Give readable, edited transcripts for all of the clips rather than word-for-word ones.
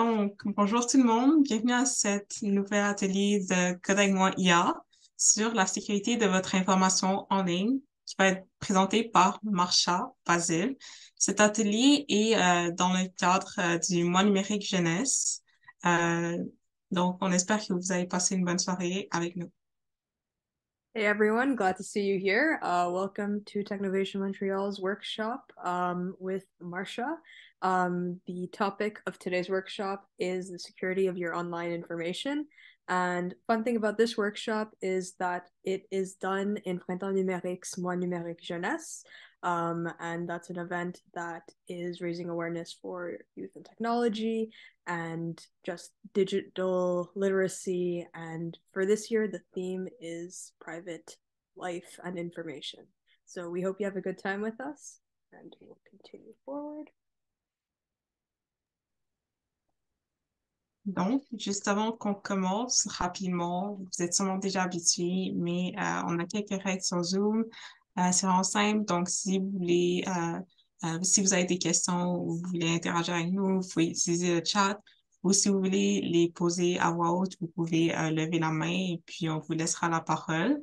Donc, bonjour tout le monde, bienvenue à cet nouvel atelier de Code avec moi IA sur la sécurité de votre information en ligne qui va être présenté par Marsha Basile. Cet atelier est dans le cadre du mois numérique jeunesse. Euh, donc, on espère que vous avez passé une bonne soirée avec nous. Hey everyone, glad to see you here. Welcome to Technovation Montreal's workshop with Marcia. The topic of today's workshop is the security of your online information. And fun thing about this workshop is that it is done in Printemps Numérique's Mois Numérique Jeunesse. And that's an event that is raising awareness for youth and technology and just digital literacy. And for this year, the theme is private life and information. So we hope you have a good time with us, and we'll continue forward. Donc, juste avant qu'on commence rapidement, vous êtes sûrement déjà habitués, mais on a quelques règles sur Zoom. C'est vraiment simple. Donc, si vous voulez, si vous avez des questions ou vous voulez interagir avec nous, vous pouvez utiliser le chat. Ou si vous voulez les poser à voix haute, vous pouvez lever la main et puis on vous laissera la parole.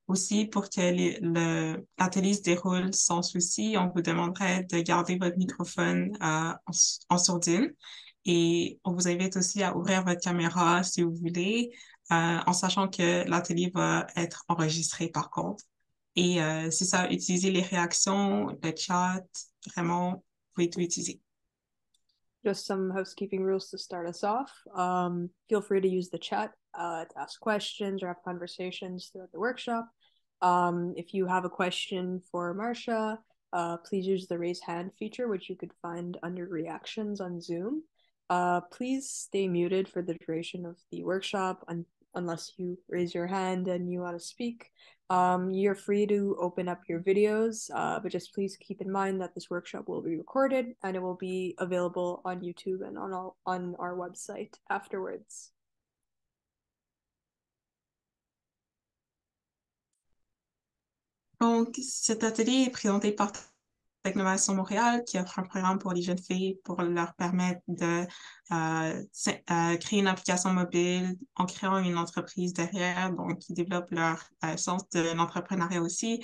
Aussi, pour que l'atelier se déroule sans souci, on vous demanderait de garder votre microphone en sourdine. Et on vous invite aussi à ouvrir votre caméra si vous voulez, en sachant que l'atelier va être enregistré par contre. Et c'est ça, utiliser les réactions, le chat, vraiment, vous pouvez tout utiliser. Just some housekeeping rules to start us off. Feel free to use the chat to ask questions or have conversations throughout the workshop. If you have a question for Marcia, please use the raise hand feature, which you could find under reactions on Zoom. Please stay muted for the duration of the workshop unless you raise your hand and you want to speak. You're free to open up your videos, but just please keep in mind that this workshop will be recorded and it will be available on YouTube and on our website afterwards. Donc, cet atelier est présenté par Technovation Montréal qui offre un programme pour les jeunes filles pour leur permettre de créer une application mobile en créant une entreprise derrière, donc ils développent leur sens de l'entrepreneuriat aussi.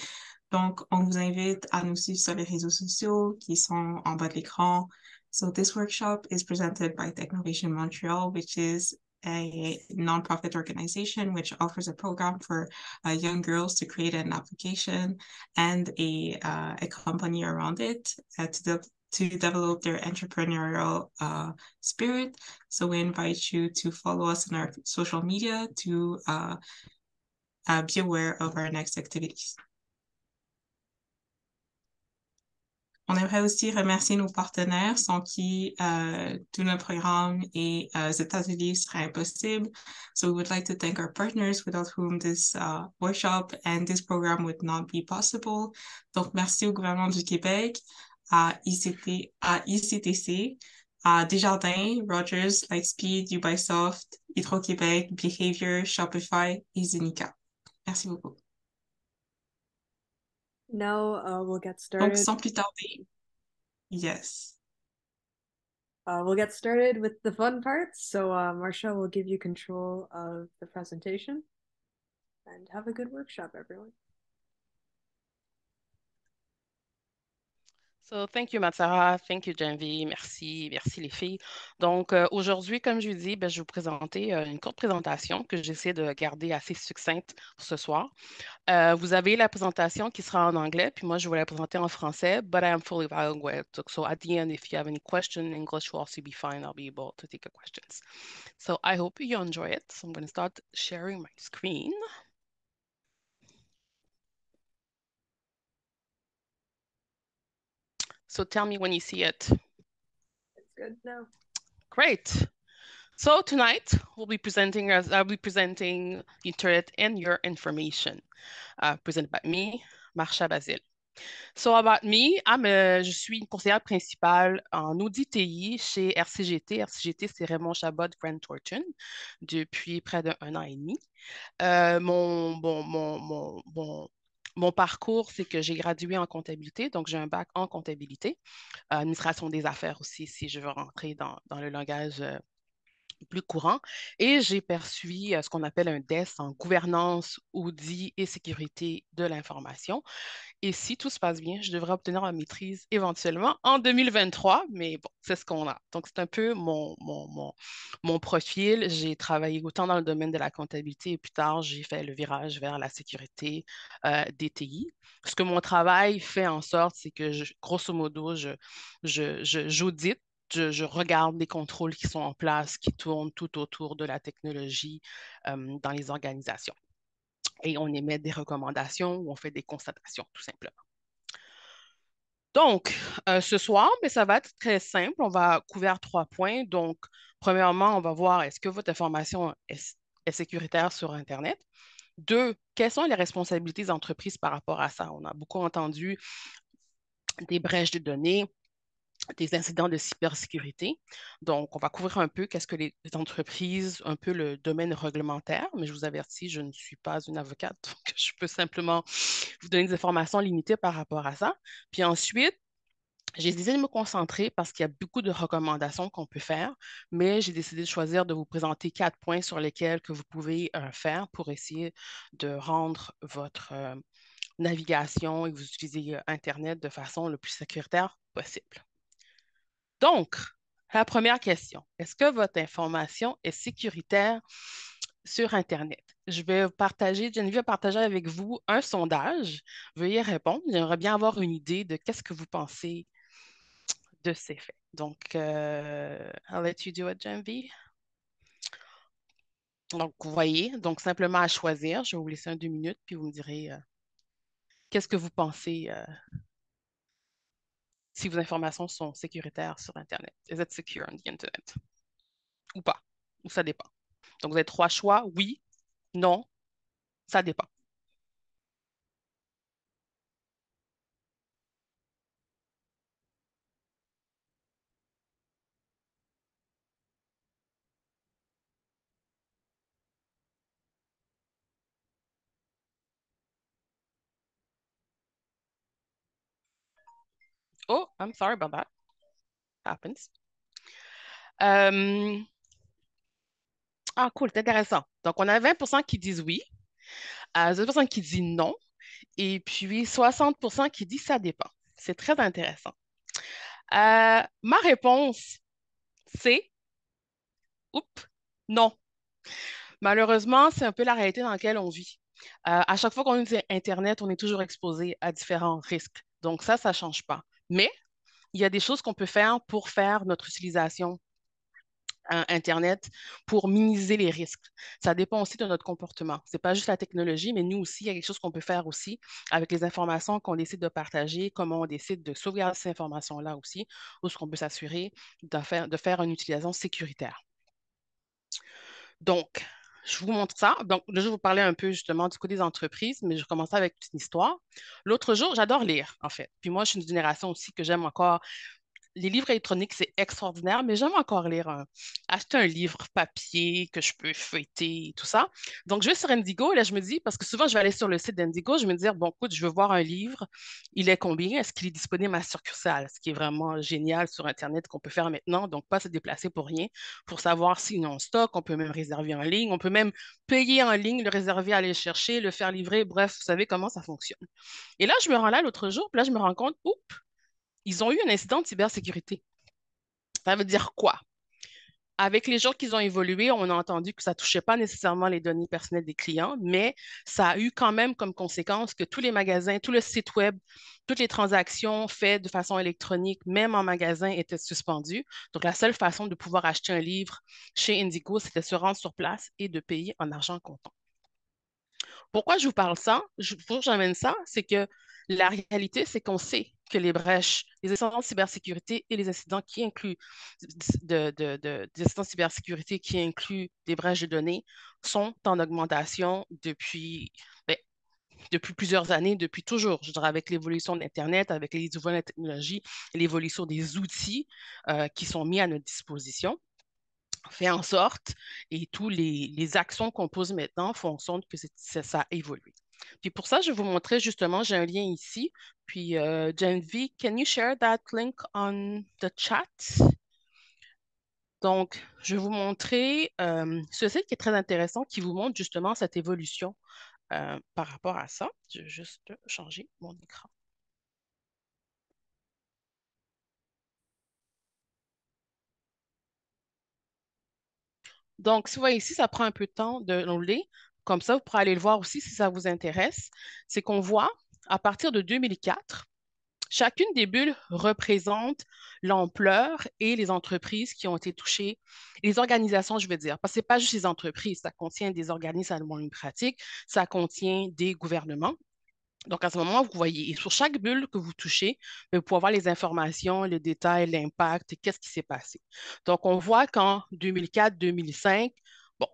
Donc, on vous invite à nous suivre sur les réseaux sociaux qui sont en bas de l'écran. So this workshop is presented by Technovation Montreal, which is a nonprofit organization which offers a program for young girls to create an application and a company around it to develop their entrepreneurial spirit. So we invite you to follow us on our social media to be aware of our next activities. On aimerait aussi remercier nos partenaires sans qui tout notre programme et cet atelier serait impossible. So we would like to thank our partners without whom this workshop and this program would not be possible. Donc, merci au gouvernement du Québec, à ICTC, à Desjardins, Rogers, Lightspeed, Ubisoft, Hydro-Québec, Behavior, Shopify et Zenica. Merci beaucoup. Now we'll get Donc, started. sans plus tarder, yes. We'll get started with the fun parts. So Marcia will give you control of the presentation. And have a good workshop, everyone. So, thank you, Matsara. Thank you, Genvi. Merci, merci les filles. Donc, aujourd'hui, comme je vous dis, je vais vous présenter une courte présentation que j'essaie de garder assez succincte ce soir. Vous avez la présentation qui sera en anglais, puis moi, je vais la présenter en français, but I am fully bilingual. So, at the end, if you have any question in English, will also be fine. I'll be able to take your questions. So, I hope you enjoy it. So, I'm going to start sharing my screen. So tell me when you see it. It's good now. Great. So tonight I'll be presenting Internet and Your Information, presented by me, Marsha Basile. So about me, je suis une conseillère principale en audit TI chez RCGT. RCGT, c'est Raymond Chabot Grant Thornton depuis près d'un an et demi. Mon parcours, c'est que j'ai gradué en comptabilité, donc j'ai un bac en comptabilité, administration des affaires aussi, si je veux rentrer dans le langage plus courant. Et j'ai poursuivi ce qu'on appelle un DES en gouvernance, audit et sécurité de l'information. Et si tout se passe bien, je devrais obtenir ma maîtrise éventuellement en 2023, mais bon, c'est ce qu'on a. Donc, c'est un peu mon profil. J'ai travaillé autant dans le domaine de la comptabilité et plus tard, j'ai fait le virage vers la sécurité des TI. Ce que mon travail fait en sorte, c'est que, grosso modo, j'audite, je regarde les contrôles qui sont en place, qui tournent tout autour de la technologie dans les organisations. Et on émet des recommandations ou on fait des constatations, tout simplement. Donc, ce soir, mais ça va être très simple. On va couvrir 3 points. Donc, premièrement, on va voir est-ce que votre information est sécuritaire sur Internet. 2, quelles sont les responsabilités des entreprises par rapport à ça? On a beaucoup entendu des brèches de données, des incidents de cybersécurité. Donc, on va couvrir un peu qu'est-ce que les entreprises, un peu le domaine réglementaire, mais je vous avertis, je ne suis pas une avocate, donc je peux simplement vous donner des informations limitées par rapport à ça. Puis ensuite, j'ai décidé de me concentrer parce qu'il y a beaucoup de recommandations qu'on peut faire, mais j'ai décidé de choisir de vous présenter 4 points sur lesquels que vous pouvez faire pour essayer de rendre votre navigation et vous utilisez Internet de façon le plus sécuritaire possible. Donc, la première question, est-ce que votre information est sécuritaire sur Internet? Je vais partager, Geneviève va partager avec vous un sondage. Veuillez répondre. J'aimerais bien avoir une idée de qu'est-ce que vous pensez de ces faits. Donc, I'll let you do it, Geneviève. Donc, vous voyez, donc simplement à choisir. Je vais vous laisser 2 minutes, puis vous me direz qu'est-ce que vous pensez si vos informations sont sécuritaires sur Internet. Is it secure on the Internet? Ou pas? Ou ça dépend? Donc, vous avez 3 choix. Oui, non, ça dépend. Oh, I'm sorry about that. Happens. Euh, Ah, cool, c'est intéressant. Donc, on a 20% qui disent oui, 0% qui disent non, et puis 60% qui disent ça dépend. C'est très intéressant. Ma réponse, c'est, oups, non. Malheureusement, c'est un peu la réalité dans laquelle on vit. À chaque fois qu'on utilise Internet, on est toujours exposé à différents risques. Donc ça ne change pas. Mais il y a des choses qu'on peut faire pour faire notre utilisation Internet pour minimiser les risques. Ça dépend aussi de notre comportement. Ce n'est pas juste la technologie, mais nous aussi, il y a quelque chose qu'on peut faire aussi avec les informations qu'on décide de partager, comment on décide de sauvegarder ces informations-là aussi, ou ce qu'on peut s'assurer de faire une utilisation sécuritaire. Donc, je vous montre ça. Donc, là, je vais vous parler un peu justement du côté des entreprises, mais je vais commencer avec une histoire. L'autre jour, j'adore lire, en fait. Puis moi, je suis une génération aussi que j'aime encore les livres électroniques, c'est extraordinaire, mais j'aime encore acheter un livre papier que je peux feuilleter et tout ça. Donc, je vais sur Indigo et là, je me dis, parce que souvent, je vais aller sur le site d'Indigo, je vais me dire, bon, écoute, je veux voir un livre, il est combien? Est-ce qu'il est disponible à succursale? Ce qui est vraiment génial sur Internet qu'on peut faire maintenant, donc pas se déplacer pour rien, pour savoir s'il est en stock, on peut même réserver en ligne, on peut même payer en ligne, le réserver, aller le chercher, le faire livrer, bref, vous savez comment ça fonctionne. Et là, je me rends là l'autre jour, puis là, je me rends compte, oups, ils ont eu un incident de cybersécurité. Ça veut dire quoi? Avec les jours qu'ils ont évolué, on a entendu que ça ne touchait pas nécessairement les données personnelles des clients, mais ça a eu quand même comme conséquence que tous les magasins, tout le site web, toutes les transactions faites de façon électronique, même en magasin, étaient suspendues. Donc, la seule façon de pouvoir acheter un livre chez Indigo, c'était de se rendre sur place et de payer en argent comptant. Pourquoi je vous parle ça? Pourquoi j'amène ça? C'est que la réalité, c'est qu'on sait que les brèches, les incidents de cybersécurité et les incidents qui incluent des incidents de cybersécurité qui incluent des brèches de données sont en augmentation ben, depuis plusieurs années, depuis toujours. Je dirais avec l'évolution d'Internet, avec les nouvelles technologies, l'évolution des outils qui sont mis à notre disposition fait en sorte, et tous les actions qu'on pose maintenant font en sorte que ça a évolué. Puis pour ça, je vais vous montrer justement, j'ai un lien ici. Puis, Genvi, can you share that link on the chat? Donc, je vais vous montrer ce site qui est très intéressant, qui vous montre justement cette évolution par rapport à ça. Je vais juste changer mon écran. Donc, si vous voyez ici, ça prend un peu de temps de loader. Comme ça, vous pourrez aller le voir aussi si ça vous intéresse. C'est qu'on voit, à partir de 2004, chacune des bulles représente l'ampleur et les entreprises qui ont été touchées, les organisations, je veux dire, parce que ce n'est pas juste les entreprises, ça contient des organismes à non pratique, ça contient des gouvernements. Donc, à ce moment, vous voyez, et sur chaque bulle que vous touchez, vous pouvez avoir les informations, les détails, l'impact, qu'est-ce qui s'est passé. Donc, on voit qu'en 2004-2005, bon,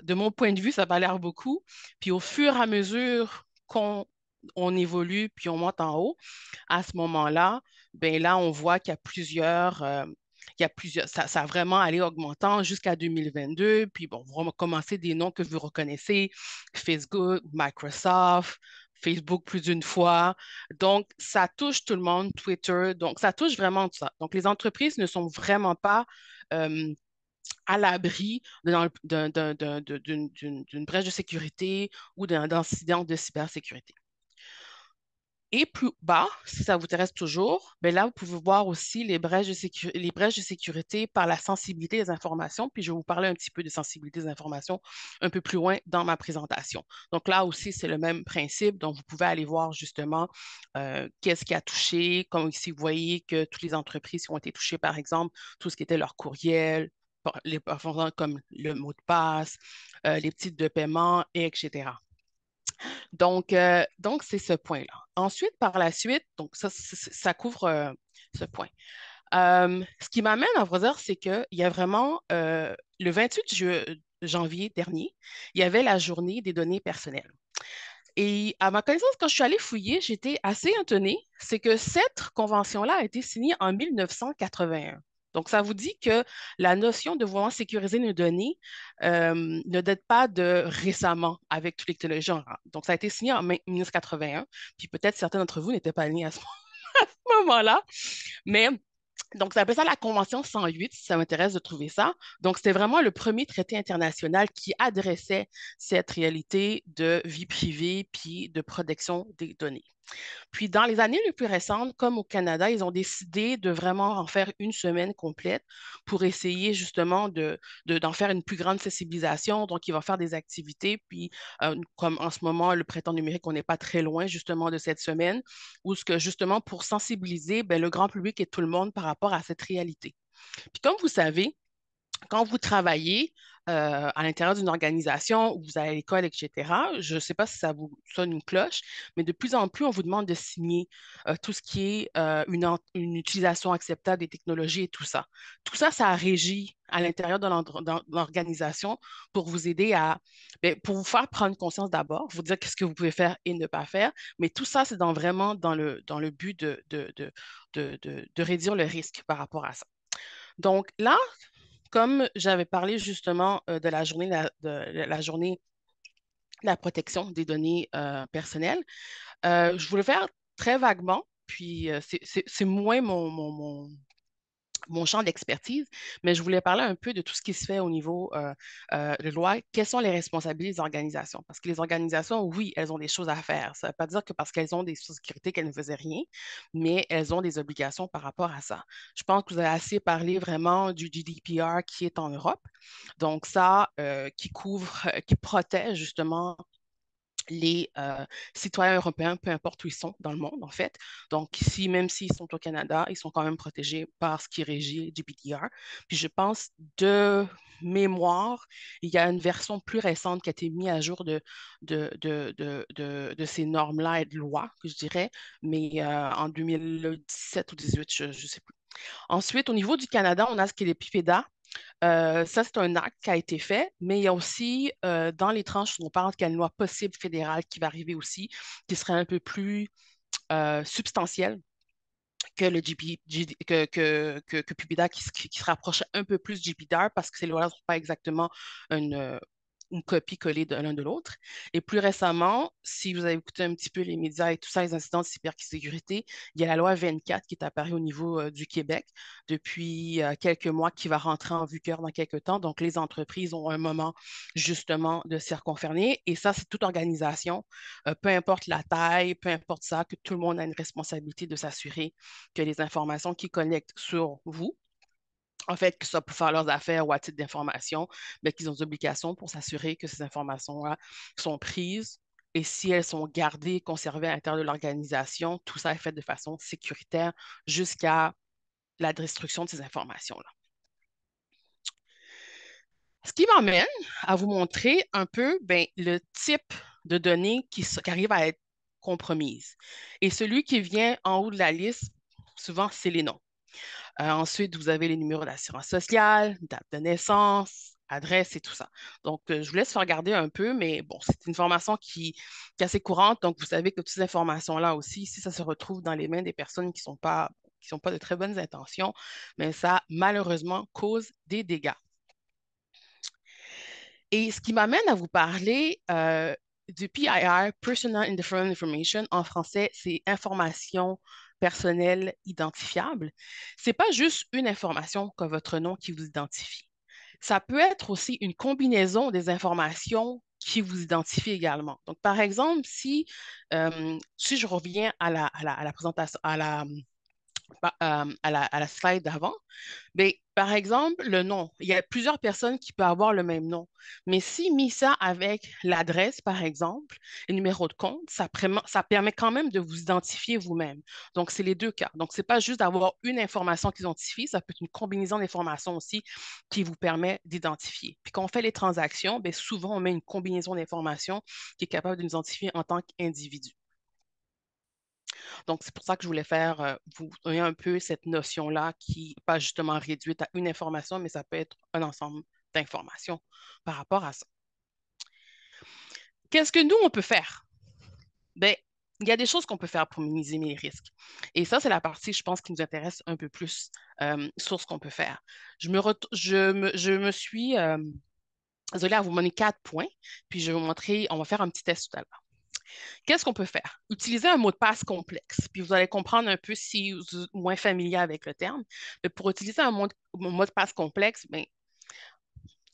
de mon point de vue, ça va l'air beaucoup. Puis au fur et à mesure qu'on évolue, puis on monte en haut, à ce moment-là, ben là, on voit qu'il y a plusieurs, ça a vraiment allé augmentant jusqu'à 2022. Puis bon, vous recommencez des noms que vous reconnaissez, Facebook, Microsoft, Facebook plus d'une fois. Donc, ça touche tout le monde, Twitter. Donc, ça touche vraiment tout ça. Donc, les entreprises ne sont vraiment pas euh, à l'abri d'une brèche de sécurité ou d'un incident de cybersécurité. Et plus bas, si ça vous intéresse toujours, ben là, vous pouvez voir aussi les brèches de sécurité par la sensibilité des informations. Puis je vais vous parler un petit peu de sensibilité des informations un peu plus loin dans ma présentation. Donc là aussi, c'est le même principe. Donc, vous pouvez aller voir justement qu'est-ce qui a touché. Comme ici, vous voyez que toutes les entreprises qui ont été touchées, par exemple, tout ce qui était leur courriel, les performances comme le mot de passe, les titres de paiement, etc. Donc c'est ce point-là. Ensuite, par la suite, donc ça couvre ce point. Ce qui m'amène à vous dire, c'est qu'il y a vraiment, le 28 janvier dernier, il y avait la journée des données personnelles. Et à ma connaissance, quand je suis allée fouiller, j'étais assez étonnée. C'est que cette convention-là a été signée en 1981. Donc, ça vous dit que la notion de vouloir sécuriser nos données ne date pas de récemment avec toutes les technologies en rang. Donc, ça a été signé en 1981. Puis peut-être certains d'entre vous n'étaient pas nés à ce moment-là. Mais donc, ça s'appelle ça la Convention 108, si ça m'intéresse de trouver ça. Donc, c'était vraiment le premier traité international qui adressait cette réalité de vie privée puis de protection des données. Puis, dans les années les plus récentes, comme au Canada, ils ont décidé de vraiment en faire une semaine complète pour essayer justement d'en faire une plus grande sensibilisation. Donc, ils vont faire des activités. Puis, comme en ce moment, le printemps numérique, on n'est pas très loin justement de cette semaine, où ce que justement pour sensibiliser ben, le grand public et tout le monde par rapport à cette réalité. Puis, comme vous savez, quand vous travaillez à l'intérieur d'une organisation où vous allez à l'école, etc., je ne sais pas si ça vous sonne une cloche, mais de plus en plus, on vous demande de signer tout ce qui est une utilisation acceptable des technologies et tout ça. Tout ça, ça régit à l'intérieur de l'organisation pour vous aider ben, pour vous faire prendre conscience d'abord, vous dire qu'est-ce que vous pouvez faire et ne pas faire, mais tout ça, c'est vraiment dans le but de réduire le risque par rapport à ça. Donc là, comme j'avais parlé justement de la journée de la protection des données personnelles, je voulais faire très vaguement, puis c'est moins mon champ d'expertise, mais je voulais parler un peu de tout ce qui se fait au niveau de loi. Quelles sont les responsabilités des organisations? Parce que les organisations, oui, elles ont des choses à faire. Ça ne veut pas dire que parce qu'elles ont des sécurités qu'elles ne faisaient rien, mais elles ont des obligations par rapport à ça. Je pense que vous avez assez parlé vraiment du GDPR qui est en Europe. Donc ça, qui couvre, qui protège justement les citoyens européens, peu importe où ils sont dans le monde, en fait. Donc, ici, même s'ils sont au Canada, ils sont quand même protégés par ce qui régit GDPR. Puis, je pense, de mémoire, il y a une version plus récente qui a été mise à jour de ces normes-là et de lois, que je dirais, mais en 2017 ou 2018, je ne sais plus. Ensuite, au niveau du Canada, on a ce qui est les PIPEDA, ça, c'est un acte qui a été fait, mais il y a aussi dans les tranches, on parle qu'il y a une loi possible fédérale qui va arriver aussi, qui serait un peu plus substantielle que le que PIPEDA qui se rapproche un peu plus du GDPR parce que ces lois-là ne sont pas exactement une, une copie collée de l'un de l'autre. Et plus récemment, si vous avez écouté un petit peu les médias et tout ça, les incidents de cybersécurité, il y a la loi 24 qui est apparue au niveau du Québec depuis quelques mois, qui va rentrer en vigueur dans quelques temps. Donc, les entreprises ont un moment justement de s'y reconfirmer. Et ça, c'est toute organisation, peu importe la taille, peu importe ça, que tout le monde a une responsabilité de s'assurer que les informations qu'ils connectent sur vous, en fait, que ce soit pour faire leurs affaires ou à titre d'information, mais qu'ils ont des obligations pour s'assurer que ces informations-là sont prises et si elles sont gardées, conservées à l'intérieur de l'organisation, tout ça est fait de façon sécuritaire jusqu'à la destruction de ces informations-là. Ce qui m'amène à vous montrer un peu ben, le type de données qui arrivent à être compromises. Et celui qui vient en haut de la liste, souvent, c'est les noms. Ensuite, vous avez les numéros d'assurance sociale, date de naissance, adresse et tout ça. Donc, je vous laisse regarder un peu, mais bon, c'est une information qui est assez courante. Donc, vous savez que toutes ces informations-là aussi, si ça se retrouve dans les mains des personnes qui sont pas de très bonnes intentions, mais ça, malheureusement, cause des dégâts. Et ce qui m'amène à vous parler du PII, Personal Indifferent Information, en français, c'est information personnelle identifiable. Ce n'est pas juste une information comme votre nom qui vous identifie. Ça peut être aussi une combinaison des informations qui vous identifient également. Donc, par exemple, si je reviens à la présentation, à la slide d'avant, ben, par exemple, le nom. Il y a plusieurs personnes qui peuvent avoir le même nom. Mais si mis ça avec l'adresse, par exemple, le numéro de compte, ça permet quand même de vous identifier vous-même. Donc, c'est les deux cas. Donc, ce n'est pas juste d'avoir une information qui identifie, ça peut être une combinaison d'informations aussi qui vous permet d'identifier. Puis quand on fait les transactions, ben, souvent, on met une combinaison d'informations qui est capable de nous identifier en tant qu'individu. Donc, c'est pour ça que je voulais faire, vous donner un peu cette notion-là qui n'est pas justement réduite à une information, mais ça peut être un ensemble d'informations par rapport à ça. Qu'est-ce que nous, on peut faire? Bien, il y a des choses qu'on peut faire pour minimiser les risques. Et ça, c'est la partie, je pense, qui nous intéresse un peu plus sur ce qu'on peut faire. Je me suis désolée à vous donner 4 points, puis je vais vous montrer, on va faire un petit test tout à l'heure. Qu'est-ce qu'on peut faire? Utiliser un mot de passe complexe. Puis vous allez comprendre un peu si vous êtes moins familier avec le terme. Mais pour utiliser un mot de passe complexe, ben,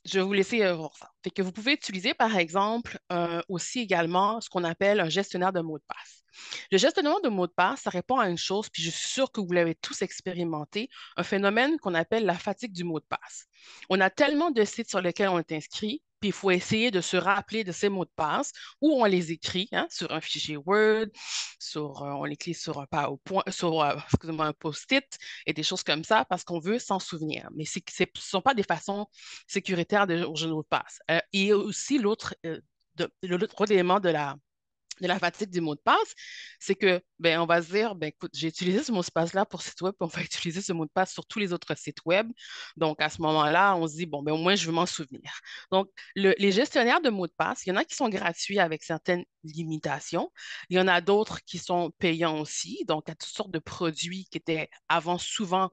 je vais vous laisser voir ça. Fait que vous pouvez utiliser, par exemple, aussi également ce qu'on appelle un gestionnaire de mots de passe. Le gestionnaire de mots de passe, ça répond à une chose, puis je suis sûre que vous l'avez tous expérimenté, un phénomène qu'on appelle la fatigue du mot de passe. On a tellement de sites sur lesquels on est inscrit, puis il faut essayer de se rappeler de ces mots de passe, ou on les écrit hein, sur un fichier Word, on l'écrit sur un PowerPoint, sur excusez-moi, un post-it et des choses comme ça parce qu'on veut s'en souvenir. Mais ce ne sont pas des façons sécuritaires de mot de passe. Et aussi, l'autre élément de la fatigue du mot de passe, c'est que, ben, on va se dire, ben, écoute, j'ai utilisé ce mot de passe-là pour site web, puis on va utiliser ce mot de passe sur tous les autres sites web. Donc, à ce moment-là, on se dit, bon, ben, au moins, je veux m'en souvenir. Donc, les gestionnaires de mots de passe, il y en a qui sont gratuits avec certaines limitations. Il y en a d'autres qui sont payants aussi. Donc, il y a toutes sortes de produits qui étaient avant souvent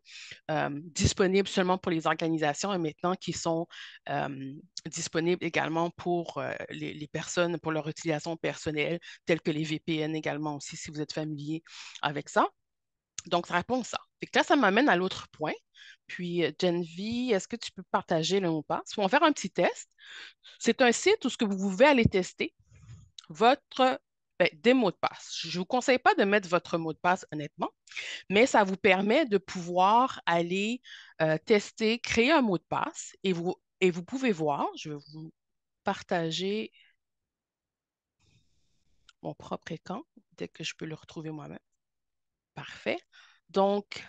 disponibles seulement pour les organisations et maintenant qui sont disponibles également pour les personnes, pour leur utilisation personnelle, tels que les VPN également aussi, si vous êtes familier avec ça. Donc, ça répond à ça. Et là, ça m'amène à l'autre point. Puis, Genvi, est-ce que tu peux partager le mot de passe? On va faire un petit test. C'est un site où ce que vous pouvez aller tester des mots de passe. Je ne vous conseille pas de mettre votre mot de passe, honnêtement, mais ça vous permet de pouvoir aller tester, créer un mot de passe et vous pouvez voir, je vais vous partager mon propre écran dès que je peux le retrouver moi-même. Parfait. Donc,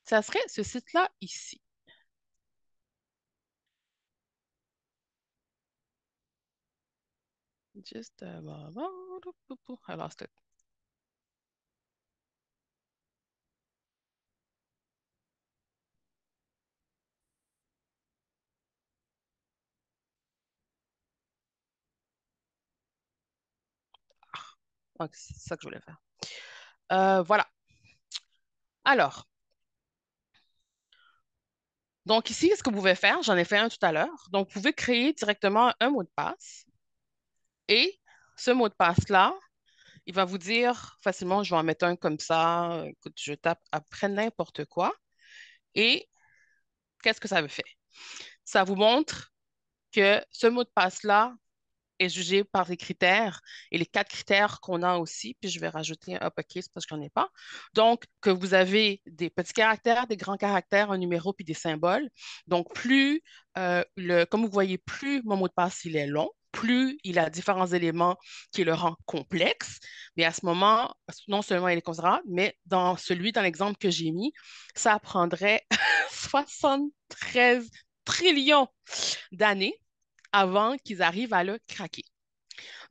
ça serait ce site-là ici. Juste un moment. I lost it. Donc, c'est ça que je voulais faire. Voilà. Alors, Donc ici, qu'est-ce que vous pouvez faire? J'en ai fait un tout à l'heure. Donc, vous pouvez créer directement un mot de passe et ce mot de passe-là, il va vous dire facilement, je vais en mettre un comme ça. Écoute, je tape après n'importe quoi. Et qu'est-ce que ça me fait? Ça vous montre que ce mot de passe-là est jugé par les critères et les 4 critères qu'on a aussi. Puis je vais rajouter un uppercase parce que j'en ai pas. Donc, que vous avez des petits caractères, des grands caractères, un numéro puis des symboles. Donc, comme vous voyez, plus mon mot de passe il est long, plus il a différents éléments qui le rendent complexe. Mais à ce moment, non seulement il est considérable, mais dans l'exemple que j'ai mis, ça prendrait 73 trillions d'années avant qu'ils arrivent à le craquer.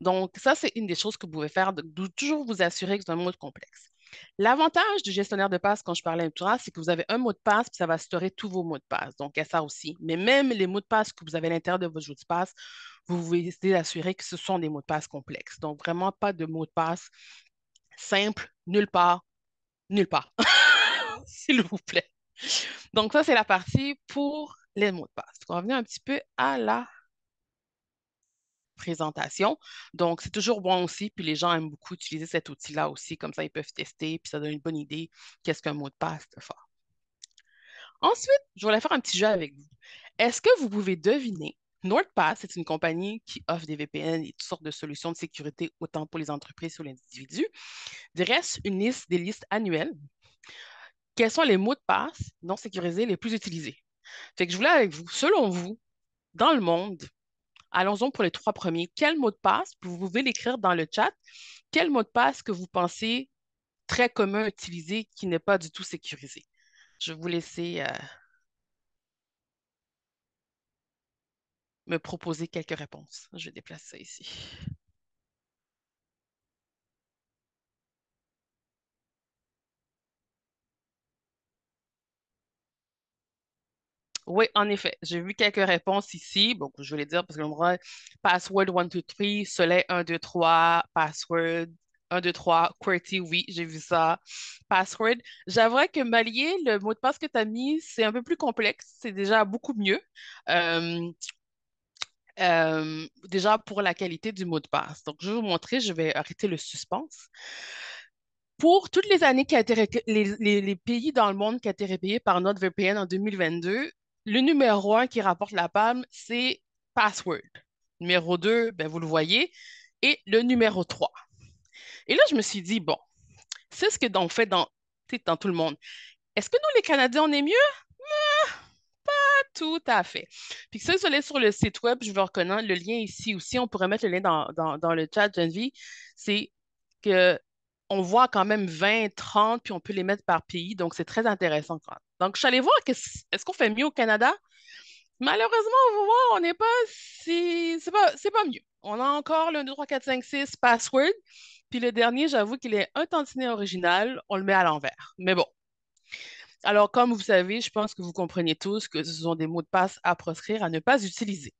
Donc, ça, c'est une des choses que vous pouvez faire, de toujours vous assurer que c'est un mot complexe. L'avantage du gestionnaire de passe, quand je parlais tout à l'heure, c'est que vous avez un mot de passe, puis ça va storer tous vos mots de passe. Donc, il y a ça aussi. Mais même les mots de passe que vous avez à l'intérieur de votre jeu de passe, vous pouvez essayer d'assurer que ce sont des mots de passe complexes. Donc, vraiment pas de mots de passe simples, nulle part, nulle part, s'il vous plaît. Donc, ça, c'est la partie pour les mots de passe. On va venir un petit peu à la présentation. Donc, c'est toujours bon aussi, puis les gens aiment beaucoup utiliser cet outil-là aussi, comme ça ils peuvent tester, puis ça donne une bonne idée qu'est-ce qu'un mot de passe de fort. Ensuite, je voulais faire un petit jeu avec vous. Est-ce que vous pouvez deviner, NordPass, c'est une compagnie qui offre des VPN et toutes sortes de solutions de sécurité, autant pour les entreprises que les individus, dresse une liste des listes annuelles. Quels sont les mots de passe non sécurisés les plus utilisés? Fait que je voulais avec vous, selon vous, dans le monde, allons-y pour les 3 premiers. Quel mot de passe, vous pouvez l'écrire dans le chat, quel mot de passe que vous pensez très commun à utiliser qui n'est pas du tout sécurisé? Je vais vous laisser me proposer quelques réponses. Je vais déplacer ça ici. Oui, en effet, j'ai vu quelques réponses ici. Bon, je vais les dire parce que l'endroit password 1, 2, 3, soleil 1, 2, 3, password 1, 2, 3, QWERTY, oui, j'ai vu ça. Password. J'avoue que Malier, le mot de passe que tu as mis, c'est un peu plus complexe. C'est déjà beaucoup mieux. Euh, déjà pour la qualité du mot de passe. Donc, je vais vous montrer, je vais arrêter le suspense. Pour toutes les années qui a été les pays dans le monde qui ont été répayés par NordVPN en 2022, le numéro 1 qui rapporte la palme, c'est Password. Numéro 2, ben, vous le voyez, et le numéro 3. Et là, je me suis dit, bon, c'est ce que on fait dans tout le monde. Est-ce que nous, les Canadiens, on est mieux? Tout à fait. Puis si vous allez sur le site web, je vais reconnaître le lien ici aussi. On pourrait mettre le lien dans le chat, Geneviève. C'est que on voit quand même 20, 30, puis on peut les mettre par pays. Donc, c'est très intéressant. Donc, je suis allée voir, est-ce qu'on fait mieux au Canada? Malheureusement, on va voir, on n'est pas si... C'est pas mieux. On a encore le 1, 2, 3, 4, 5, 6 password. Puis le dernier, j'avoue qu'il est un tantinet original. On le met à l'envers. Mais bon. Alors, comme vous savez, je pense que vous comprenez tous que ce sont des mots de passe à proscrire, à ne pas utiliser.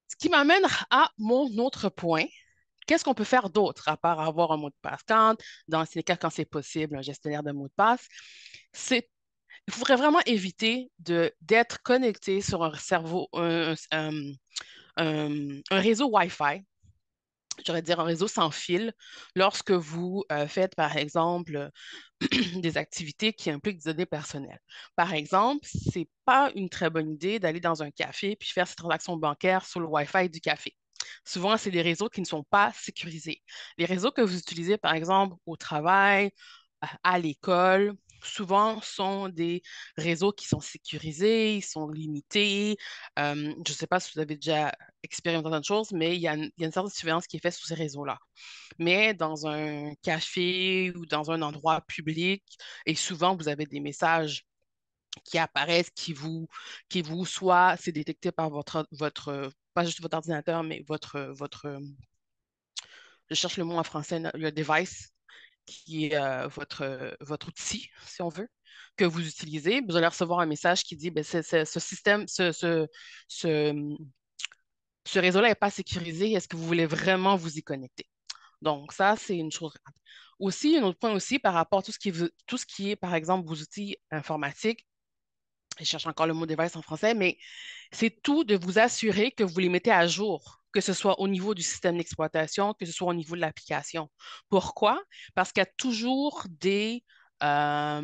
Ce qui m'amène à mon autre point. Qu'est-ce qu'on peut faire d'autre à part avoir un mot de passe? Dans ces cas, quand c'est possible, un gestionnaire de mots de passe, il faudrait vraiment éviter d'être connecté sur un cerveau, un réseau Wi-Fi, j'aurais dire un réseau sans fil, lorsque vous faites, par exemple, des activités qui impliquent des données personnelles. Par exemple, c'est pas une très bonne idée d'aller dans un café puis faire ses transactions bancaires sur le Wi-Fi du café. Souvent, c'est des réseaux qui ne sont pas sécurisés. Les réseaux que vous utilisez, par exemple, au travail, à l'école, souvent sont des réseaux qui sont sécurisés, ils sont limités. Je ne sais pas si vous avez déjà expérimenté d'autres choses, mais il y a une certaine surveillance qui est faite sur ces réseaux-là. Mais dans un café ou dans un endroit public, et souvent vous avez des messages qui apparaissent, soit c'est détecté par pas juste votre ordinateur, mais je cherche le mot en français, le device, qui est votre outil, si on veut, que vous utilisez. Vous allez recevoir un message qui dit, ben, ce système, ce, ce réseau-là n'est pas sécurisé. Est-ce que vous voulez vraiment vous y connecter? Donc, ça, c'est une chose. Aussi, un autre point aussi par rapport à tout ce qui est, par exemple, vos outils informatiques, je cherche encore le mot device en français, mais c'est tout de vous assurer que vous les mettez à jour, que ce soit au niveau du système d'exploitation, que ce soit au niveau de l'application. Pourquoi? Parce qu'il y a toujours euh,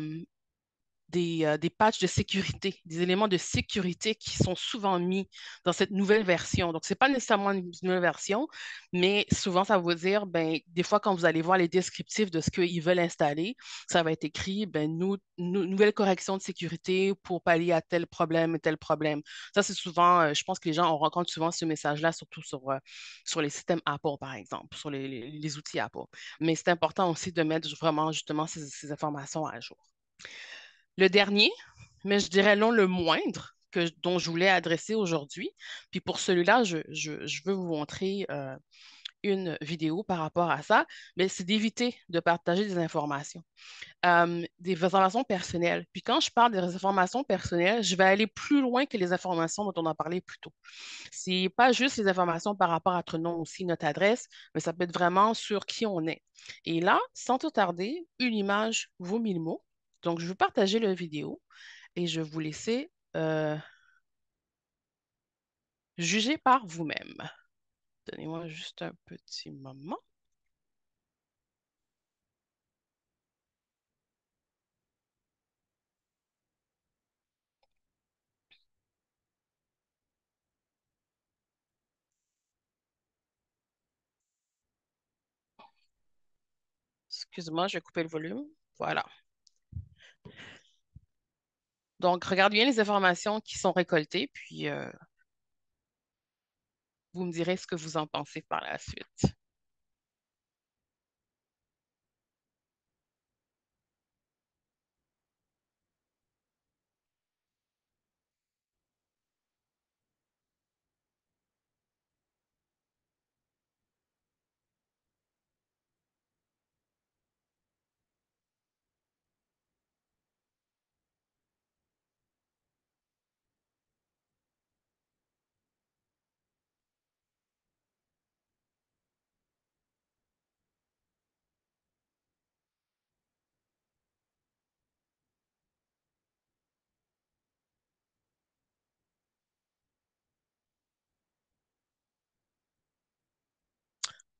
des patchs de sécurité, des éléments de sécurité qui sont souvent mis dans cette nouvelle version. Donc, ce n'est pas nécessairement une nouvelle version, mais souvent, ça veut dire, ben, des fois, quand vous allez voir les descriptifs de ce qu'ils veulent installer, ça va être écrit, ben, nouvelle correction de sécurité pour pallier à tel problème et tel problème. Ça, c'est souvent, je pense que les gens, on rencontre souvent ce message-là, surtout sur les systèmes Apple, par exemple, sur les outils Apple. Mais c'est important aussi de mettre vraiment, justement, ces informations à jour. Le dernier, mais je dirais non le moindre, dont je voulais adresser aujourd'hui. Puis pour celui-là, je veux vous montrer une vidéo par rapport à ça, mais c'est d'éviter de partager des informations personnelles. Puis quand je parle des informations personnelles, je vais aller plus loin que les informations dont on a parlé plus tôt. C'est pas juste les informations par rapport à notre nom aussi, notre adresse, mais ça peut être vraiment sur qui on est. Et là, sans tout tarder, une image vaut mille mots. Donc, je vais partager la vidéo et je vais vous laisser juger par vous-même. Donnez-moi juste un petit moment. Excuse-moi, je vais couper le volume. Voilà. Donc, regarde bien les informations qui sont récoltées, puis vous me direz ce que vous en pensez par la suite.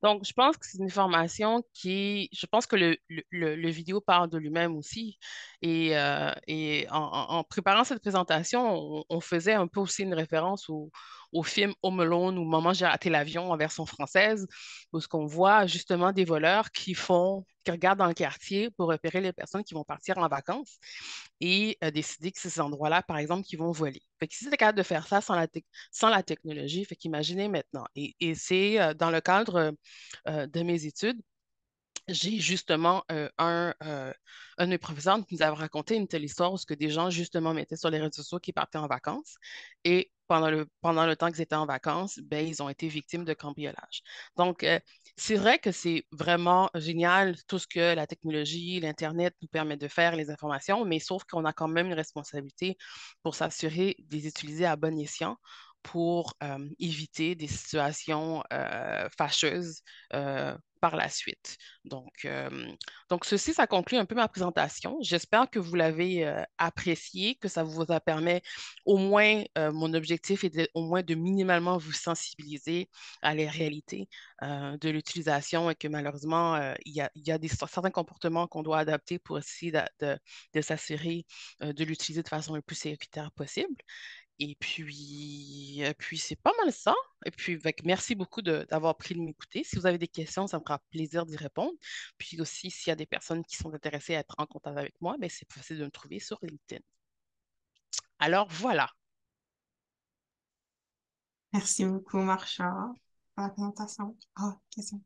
Donc, je pense que c'est une formation je pense que le vidéo parle de lui-même aussi. Et en préparant cette présentation, on faisait un peu aussi une référence au film Home Alone ou Maman, j'ai raté l'avion en version française, où ce qu'on voit justement des voleurs qui regardent dans le quartier pour repérer les personnes qui vont partir en vacances et décider que c'est ces endroits-là, par exemple, qui vont voler. Fait que si c'était capable de faire ça sans la technologie, fait qu'imaginez maintenant. Et c'est dans le cadre de mes études, j'ai justement un de mes professeurs qui nous avait raconté une telle histoire où ce que des gens justement mettaient sur les réseaux sociaux qu'ils partaient en vacances et pendant le temps qu'ils étaient en vacances, ben, ils ont été victimes de cambriolage. Donc, c'est vrai que c'est vraiment génial tout ce que la technologie, l'Internet nous permet de faire, les informations, mais sauf qu'on a quand même une responsabilité pour s'assurer de les utiliser à bon escient pour éviter des situations fâcheuses par la suite. Donc, ceci, ça conclut un peu ma présentation. J'espère que vous l'avez apprécié, que ça vous a permis au moins, mon objectif est au moins de minimalement vous sensibiliser à les réalités de l'utilisation et que malheureusement, il y a certains comportements qu'on doit adapter pour essayer de s'assurer de l'utiliser de façon le plus sécuritaire possible. Et puis c'est pas mal ça. Et puis, merci beaucoup d'avoir pris de m'écouter. Si vous avez des questions, ça me fera plaisir d'y répondre. Puis aussi, s'il y a des personnes qui sont intéressées à être en contact avec moi, ben, c'est facile de me trouver sur LinkedIn. Alors voilà, Merci beaucoup, Marsha, pour la présentation. Ah, question.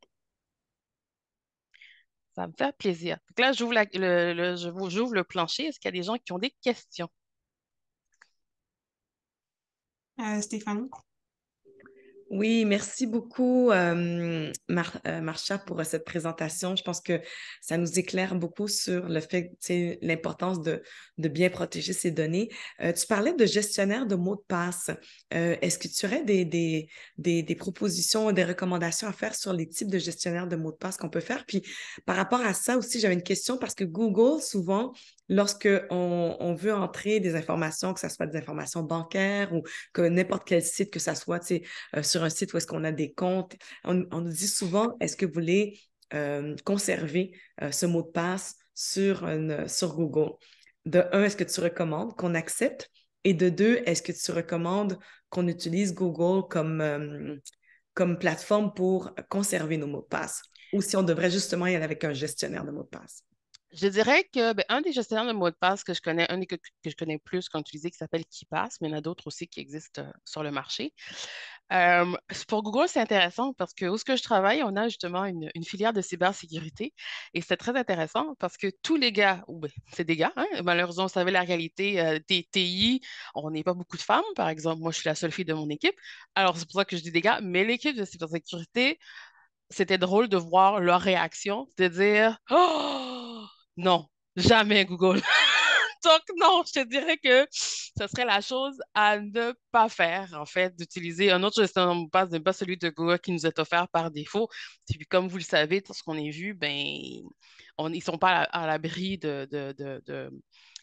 ça me fait plaisir. Donc là, j'ouvre le plancher. Est-ce qu'il y a des gens qui ont des questions? Stéphanie? Oui, merci beaucoup, Marsha, pour cette présentation. Je pense que ça nous éclaire beaucoup sur le fait, tu sais, l'importance de bien protéger ces données. Tu parlais de gestionnaire de mots de passe. Est-ce que tu aurais des propositions, des recommandations à faire sur les types de gestionnaires de mots de passe qu'on peut faire? Puis par rapport à ça aussi, j'avais une question parce que Google, souvent, lorsque on veut entrer des informations, que ce soit des informations bancaires ou que n'importe quel site, que ça soit, tu sais, sur un site où est-ce qu'on a des comptes. On nous dit souvent, est-ce que vous voulez conserver ce mot de passe sur Google? De un, est-ce que tu recommandes qu'on accepte? Et de deux, est-ce que tu recommandes qu'on utilise Google comme plateforme pour conserver nos mots de passe? Ou si on devrait justement y aller avec un gestionnaire de mots de passe? Je dirais que ben, un des gestionnaires de mots de passe que je connais, un des que je connais plus qu'on utilise, qui s'appelle KeePass, mais il y en a d'autres aussi qui existent sur le marché. Pour Google, c'est intéressant parce que où ce que je travaille, on a justement une filière de cybersécurité et c'est très intéressant parce que tous les gars, ou ben, c'est des gars, hein, malheureusement, vous savez la réalité des TI, on n'est pas beaucoup de femmes, par exemple, moi je suis la seule fille de mon équipe, alors c'est pour ça que je dis des gars, mais l'équipe de cybersécurité, c'était drôle de voir leur réaction, de dire oh non, jamais Google. Donc non, je te dirais que ce serait la chose à ne pas faire, en fait, d'utiliser un autre gestionnaire de mot de passe, pas celui de Google qui nous est offert par défaut. Et puis comme vous le savez, tout ce qu'on a vu, ben, ils sont pas à l'abri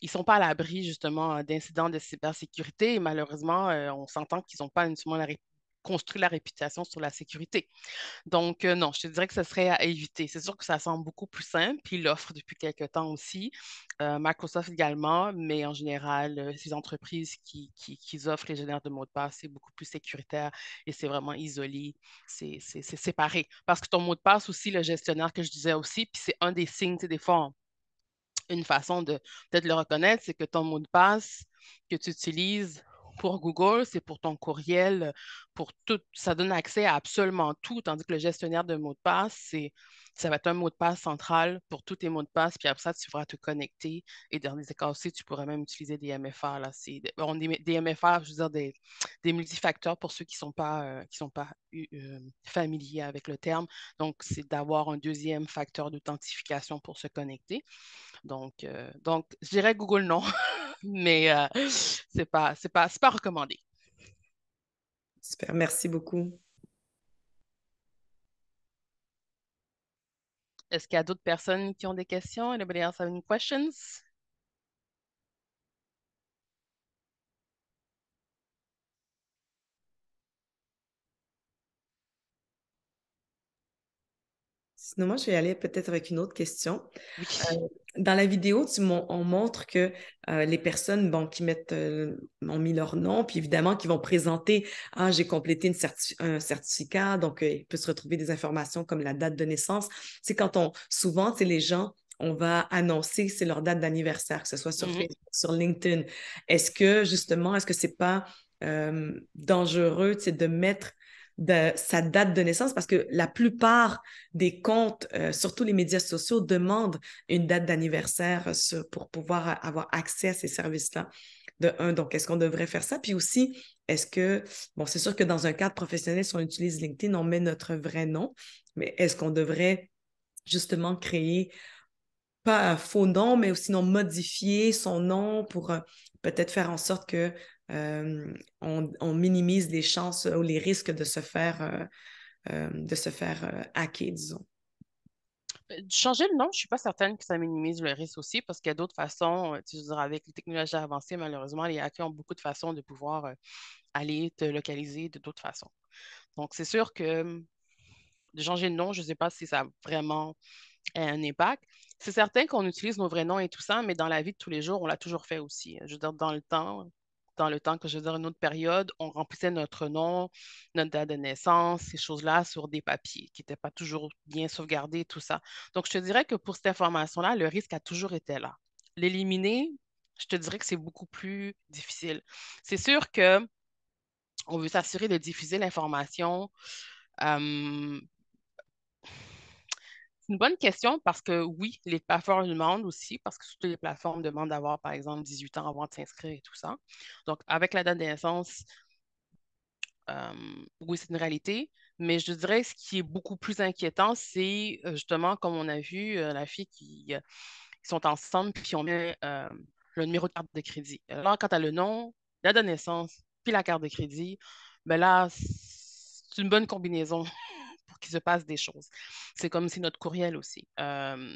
ils sont pas à l'abri justement d'incidents de cybersécurité et malheureusement, on s'entend qu'ils n'ont pas nécessairement construit la réputation sur la sécurité. Donc, non, je te dirais que ce serait à éviter. C'est sûr que ça semble beaucoup plus simple, puis ils l'offrent depuis quelques temps aussi. Microsoft également, mais en général, ces entreprises qui offrent les gestionnaires de mots de passe, c'est beaucoup plus sécuritaire et c'est vraiment isolé, c'est séparé. Parce que ton mot de passe aussi, le gestionnaire que je disais aussi, puis c'est un des signes, tu sais, des fois, une façon de peut-être le reconnaître, c'est que ton mot de passe que tu utilises pour Google, c'est pour ton courriel, pour tout. Ça donne accès à absolument tout, tandis que le gestionnaire de mots de passe, ça va être un mot de passe central pour tous tes mots de passe, puis après ça, tu devras te connecter. Et dans les cas aussi, tu pourrais même utiliser des MFA. Là. Des MFA, je veux dire, des multifacteurs pour ceux qui sont pas familiers avec le terme. Donc, c'est d'avoir un deuxième facteur d'authentification pour se connecter. Donc, je dirais Google non, mais c'est pas recommandé. Super, merci beaucoup. Est-ce qu'il y a d'autres personnes qui ont des questions? Anybody else have any questions? Sinon, moi, je vais y aller peut-être avec une autre question. Oui. Dans la vidéo, on montre que les personnes bon, qui ont mis leur nom, puis évidemment, qui vont présenter ah, j'ai complété un certificat, donc il peut se retrouver des informations comme la date de naissance. C'est souvent, les gens, on va annoncer c'est leur date d'anniversaire, que ce soit sur Facebook, sur LinkedIn. Est-ce que c'est pas dangereux de mettre sa date de naissance parce que la plupart des comptes, surtout les médias sociaux, demandent une date d'anniversaire pour pouvoir avoir accès à ces services-là. De un, donc, est-ce qu'on devrait faire ça? Puis aussi, bon, c'est sûr que dans un cadre professionnel, si on utilise LinkedIn, on met notre vrai nom, mais est-ce qu'on devrait justement créer pas un faux nom, mais sinon modifier son nom pour peut-être faire en sorte que on minimise les chances ou les risques de se faire hacker, disons. Changer le nom, je ne suis pas certaine que ça minimise le risque aussi, parce qu'il y a d'autres façons, tu veux dire, avec les technologies avancées, malheureusement, les hackers ont beaucoup de façons de pouvoir aller te localiser de d'autres façons. Donc, c'est sûr que de changer de nom, je ne sais pas si ça a vraiment un impact. C'est certain qu'on utilise nos vrais noms et tout ça, mais dans la vie de tous les jours, on l'a toujours fait aussi. Je veux dire, dans le temps que je veux dire une autre période, on remplissait notre nom, notre date de naissance, ces choses-là sur des papiers qui n'étaient pas toujours bien sauvegardés, tout ça. Donc, je te dirais que pour cette information-là, le risque a toujours été là. L'éliminer, je te dirais que c'est beaucoup plus difficile. C'est sûr que on veut s'assurer de diffuser l'information euh, c'est une bonne question parce que oui, les plateformes demandent aussi, parce que toutes les plateformes demandent d'avoir, par exemple, 18 ans avant de s'inscrire et tout ça. Donc, avec la date de naissance, oui, c'est une réalité, mais je dirais ce qui est beaucoup plus inquiétant, c'est justement, comme on a vu, la fille qui sont ensemble, puis on met le numéro de carte de crédit. Alors, quand tu as le nom, la date de naissance, puis la carte de crédit, ben là, c'est une bonne combinaison pour qu'il se passe des choses. C'est comme si notre courriel aussi,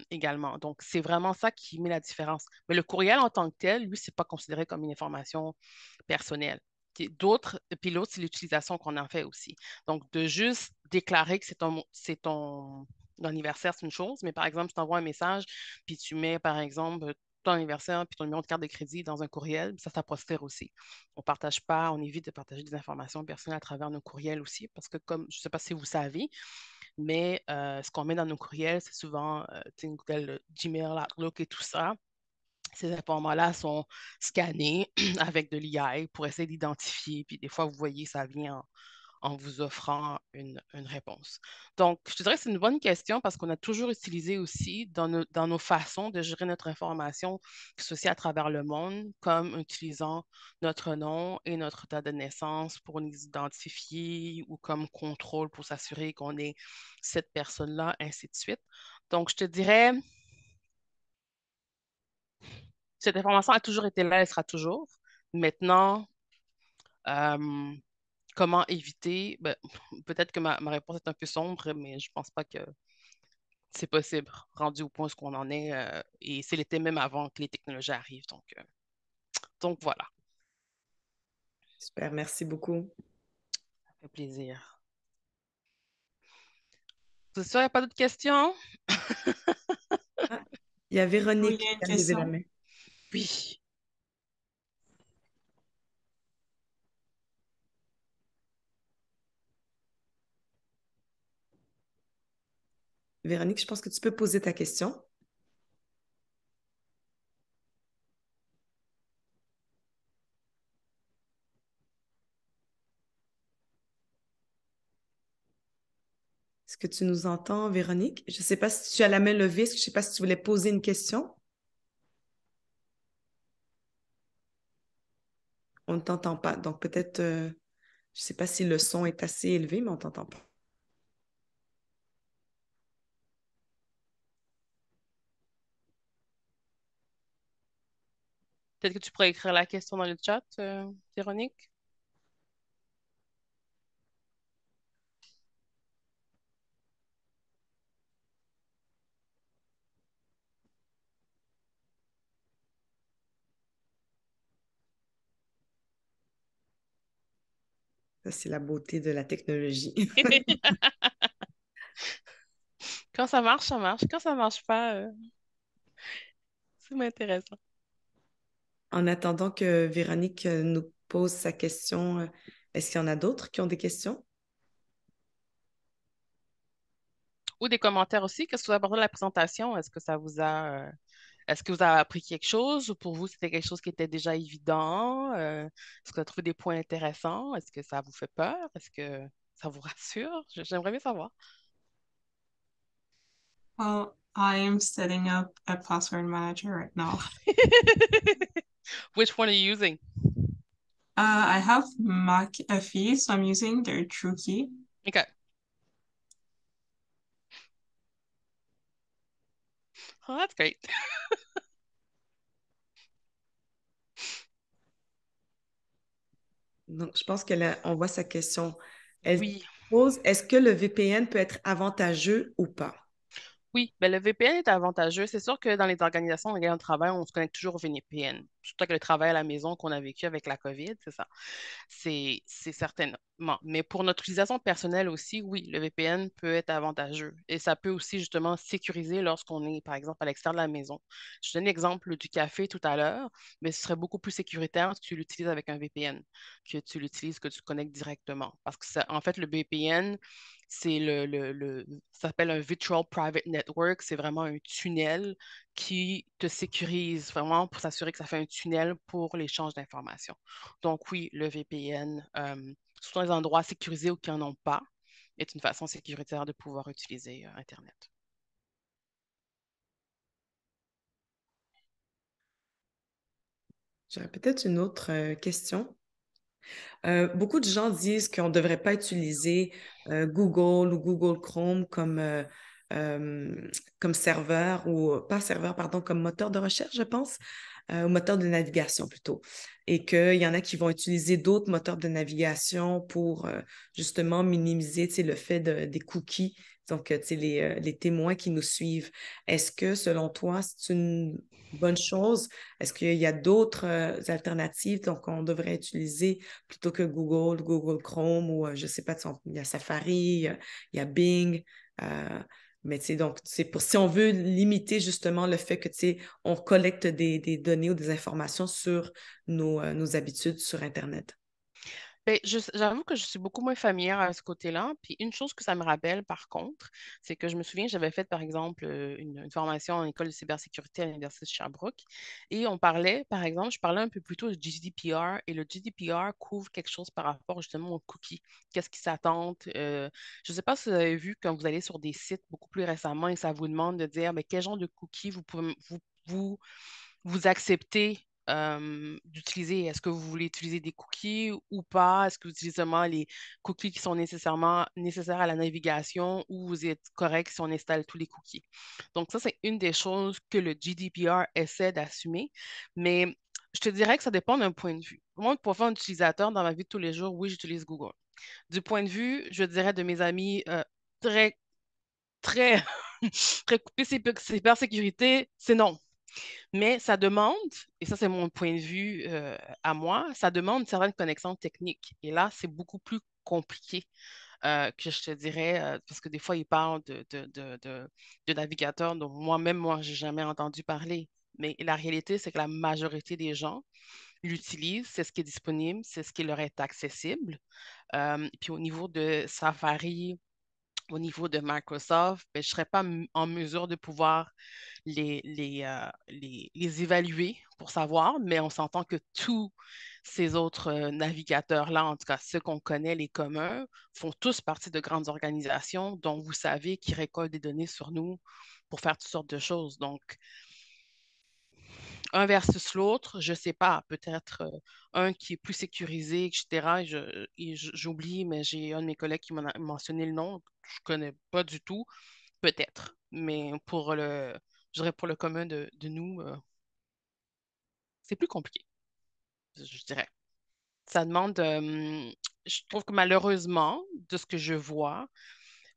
également. Donc, c'est vraiment ça qui met la différence. Mais le courriel en tant que tel, lui, c'est pas considéré comme une information personnelle. D'autres, puis l'autre, c'est l'utilisation qu'on en fait aussi. Donc, de juste déclarer que c'est ton anniversaire, c'est une chose, mais par exemple, je t'envoie un message, puis tu mets, par exemple, ton anniversaire puis ton numéro de carte de crédit dans un courriel, ça prospère aussi. On ne partage pas, on évite de partager des informations personnelles à travers nos courriels aussi, parce que comme, je ne sais pas si vous savez, mais ce qu'on met dans nos courriels, c'est souvent une Google Gmail, Outlook et tout ça. Ces informations-là sont scannés avec de l'IA pour essayer d'identifier. Puis des fois, vous voyez, ça vient en vous offrant une réponse. Donc, je te dirais que c'est une bonne question parce qu'on a toujours utilisé aussi dans nos façons de gérer notre information, que ce soit à travers le monde, comme utilisant notre nom et notre date de naissance pour nous identifier ou comme contrôle pour s'assurer qu'on est cette personne-là, ainsi de suite. Donc, je te dirais, cette information a toujours été là, elle sera toujours. Maintenant, euh, comment éviter? Ben, peut-être que ma réponse est un peu sombre, mais je pense pas que c'est possible, rendu au point où on en est. Et c'est l'été même avant que les technologies arrivent. Donc voilà, Super, merci beaucoup. ça fait plaisir. C'est ça, il n'y a pas d'autres questions? Ah, il y a Oui, il Véronique y a qui une a levé la question. main. Oui. Véronique, je pense que tu peux poser ta question. Est-ce que tu nous entends, Véronique? Je ne sais pas si tu as la main levée. Je ne sais pas si tu voulais poser une question. On ne t'entend pas. Donc peut-être, je ne sais pas si le son est assez élevé, mais on ne t'entend pas. Peut-être que tu pourrais écrire la question dans le chat, Véronique? Ça, c'est la beauté de la technologie. Quand ça marche, ça marche. Quand ça marche pas, c'est moins intéressant. En attendant que Véronique nous pose sa question, est-ce qu'il y en a d'autres qui ont des questions? Ou des commentaires aussi. Qu'est-ce que vous avez pensé de la présentation? Est-ce que vous avez appris quelque chose ou pour vous, c'était quelque chose qui était déjà évident? Est-ce que vous avez trouvé des points intéressants? Est-ce que ça vous fait peur? Est-ce que ça vous rassure? J'aimerais bien savoir. Well, I am setting up a password manager right now. Which one are you using? I have McAfee, so I'm using their TrueKey. Okay. Oh, that's great. Donc, je pense on voit sa question. Elle Oui. pose, est-ce que le VPN peut être avantageux ou pas? Oui, ben le VPN est avantageux. C'est sûr que dans les organisations dans lesquelles on travaille, on se connecte toujours au VPN. Surtout que le travail à la maison qu'on a vécu avec la COVID, c'est ça. C'est certainement. Mais pour notre utilisation personnelle aussi, oui, le VPN peut être avantageux. Et ça peut aussi justement sécuriser lorsqu'on est, par exemple, à l'extérieur de la maison. Je donne l'exemple du café tout à l'heure, mais ce serait beaucoup plus sécuritaire si tu l'utilises avec un VPN que tu connectes directement. Parce que en fait, le VPN, ça s'appelle un Virtual Private Network. C'est vraiment un tunnel qui te sécurise vraiment pour s'assurer que ça fait un tunnel pour l'échange d'informations. Donc oui, le VPN, surtout dans les endroits sécurisés ou qui n'en ont pas, est une façon sécuritaire de pouvoir utiliser Internet. J'aurais peut-être une autre question. Beaucoup de gens disent qu'on ne devrait pas utiliser Google ou Google Chrome comme serveur ou pas serveur, pardon, comme moteur de recherche, je pense, ou moteur de navigation plutôt. Et qu'il y en a qui vont utiliser d'autres moteurs de navigation pour justement minimiser, tu sais, le fait des cookies, donc tu sais, les témoins qui nous suivent. Est-ce que, selon toi, c'est une bonne chose? Est-ce qu'il y a d'autres alternatives donc on devrait utiliser plutôt que Google, Google Chrome ou je ne sais pas, il y a Safari, il y a Bing. Mais tu sais, donc, c'est pour si on veut limiter justement le fait que tu sais, on collecte des données ou des informations sur nos habitudes sur Internet. Ben, j'avoue que je suis beaucoup moins familière à ce côté-là. Puis une chose que ça me rappelle, par contre, c'est que je me souviens, j'avais fait, par exemple, une formation en école de cybersécurité à l'Université de Sherbrooke. Et on parlait, par exemple, je parlais un peu plus tôt du GDPR. Et le GDPR couvre quelque chose par rapport justement aux cookies. Qu'est-ce qui s'attend? Je ne sais pas si vous avez vu quand vous allez sur des sites beaucoup plus récemment et ça vous demande de dire ben, quel genre de cookies vous, vous acceptez d'utiliser. Est-ce que vous voulez utiliser des cookies ou pas? Est-ce que vous utilisez seulement les cookies qui sont nécessairement nécessaires à la navigation ou vous êtes correct si on installe tous les cookies? Donc ça, c'est une des choses que le GDPR essaie d'assumer, mais je te dirais que ça dépend d'un point de vue. Moi, pour faire un utilisateur dans ma vie de tous les jours, oui, j'utilise Google. Du point de vue, je dirais, de mes amis très, très, très coupés cybersécurité, c'est non. Mais ça demande, et ça c'est mon point de vue à moi, ça demande une certaine connexion technique. Et là, c'est beaucoup plus compliqué que je te dirais, parce que des fois, ils parlent de navigateurs dont moi, j'ai jamais entendu parler. Mais la réalité, c'est que la majorité des gens l'utilisent, c'est ce qui est disponible, c'est ce qui leur est accessible. Puis au niveau de Safari, au niveau de Microsoft, ben, je ne serais pas en mesure de pouvoir les évaluer pour savoir, mais on s'entend que tous ces autres navigateurs-là, en tout cas ceux qu'on connaît, les communs, font tous partie de grandes organisations dont vous savez qu'ils récoltent des données sur nous pour faire toutes sortes de choses. Donc, un versus l'autre, je ne sais pas, peut-être un qui est plus sécurisé, etc. J'oublie, mais j'ai un de mes collègues qui m'a mentionné le nom, je ne connais pas du tout, peut-être. Mais je dirais pour le commun de nous, c'est plus compliqué, je dirais. Ça demande, je trouve que malheureusement, de ce que je vois,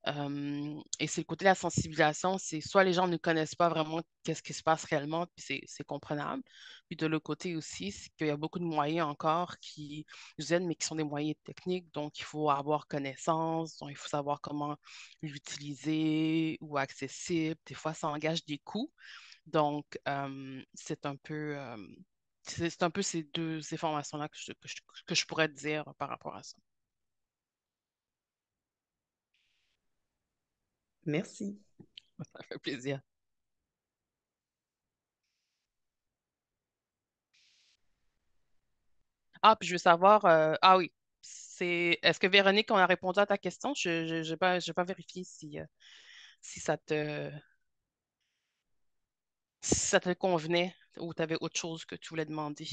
et c'est le côté de la sensibilisation, c'est soit les gens ne connaissent pas vraiment qu'est-ce qui se passe réellement, puis c'est comprenable. Puis de l'autre côté aussi, c'est qu'il y a beaucoup de moyens encore qui nous aident, mais qui sont des moyens techniques, donc il faut avoir connaissance, donc il faut savoir comment l'utiliser ou accessible. Des fois, ça engage des coûts. Donc, c'est un peu ces deux informations-là que je pourrais te dire par rapport à ça. Merci. Ça fait plaisir. Ah, puis je veux savoir, ah oui, est-ce que Véronique, on a répondu à ta question? Je j'ai pas vérifié si si ça te convenait ou tu avais autre chose que tu voulais demander.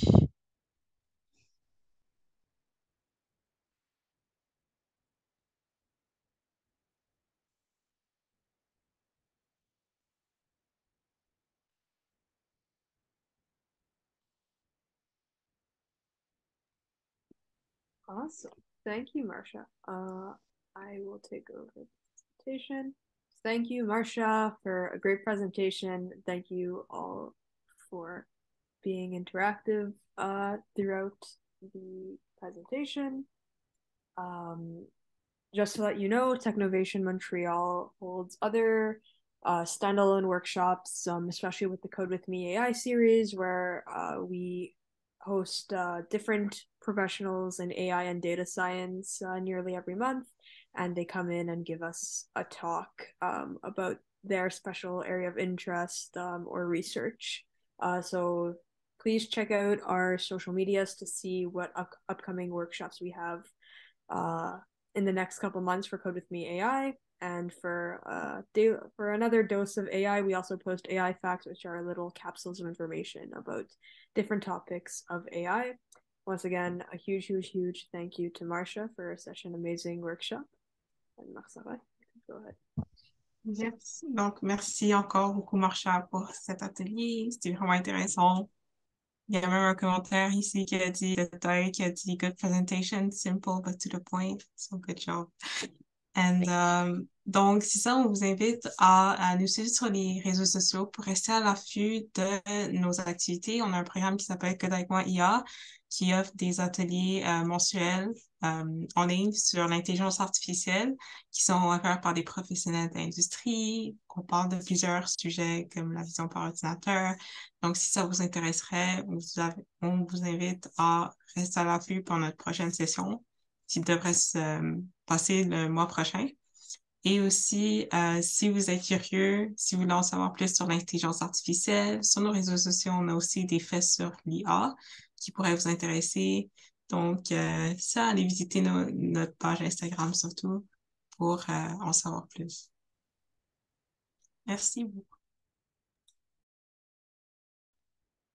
Awesome. Thank you, Marcia. I will take over the presentation. Thank you, Marcia, for a great presentation. Thank you all for being interactive throughout the presentation. Just to let you know, Technovation Montreal holds other standalone workshops, especially with the Code With Me AI series, where we host different professionals in AI and data science nearly every month, and they come in and give us a talk about their special area of interest or research. So please check out our social medias to see what upcoming workshops we have in the next couple months for Code With Me AI. And for another dose of AI, we also post AI facts, which are little capsules of information about different topics of AI. once again, a huge thank you to Marsha for such an amazing workshop. And Marcella, go ahead. Yes. Donc, merci encore beaucoup, Marsha, pour cet atelier. C'était vraiment intéressant. Il y a même un commentaire ici qui a dit, good presentation, simple but to the point. So good job. And, donc, c'est ça, on vous invite à nous suivre sur les réseaux sociaux pour rester à l'affût de nos activités. On a un programme qui s'appelle Code avec moi IA qui offre des ateliers mensuels en ligne sur l'intelligence artificielle qui sont offerts par des professionnels de l'industrie. On parle de plusieurs sujets comme la vision par ordinateur. Donc, si ça vous intéresserait, on vous invite à rester à l'affût pour notre prochaine session qui devrait se passer le mois prochain. Et aussi, si vous êtes curieux, si vous voulez en savoir plus sur l'intelligence artificielle, sur nos réseaux sociaux, on a aussi des faits sur l'IA qui pourraient vous intéresser. Donc, ça, allez visiter notre page Instagram surtout pour en savoir plus. Merci beaucoup.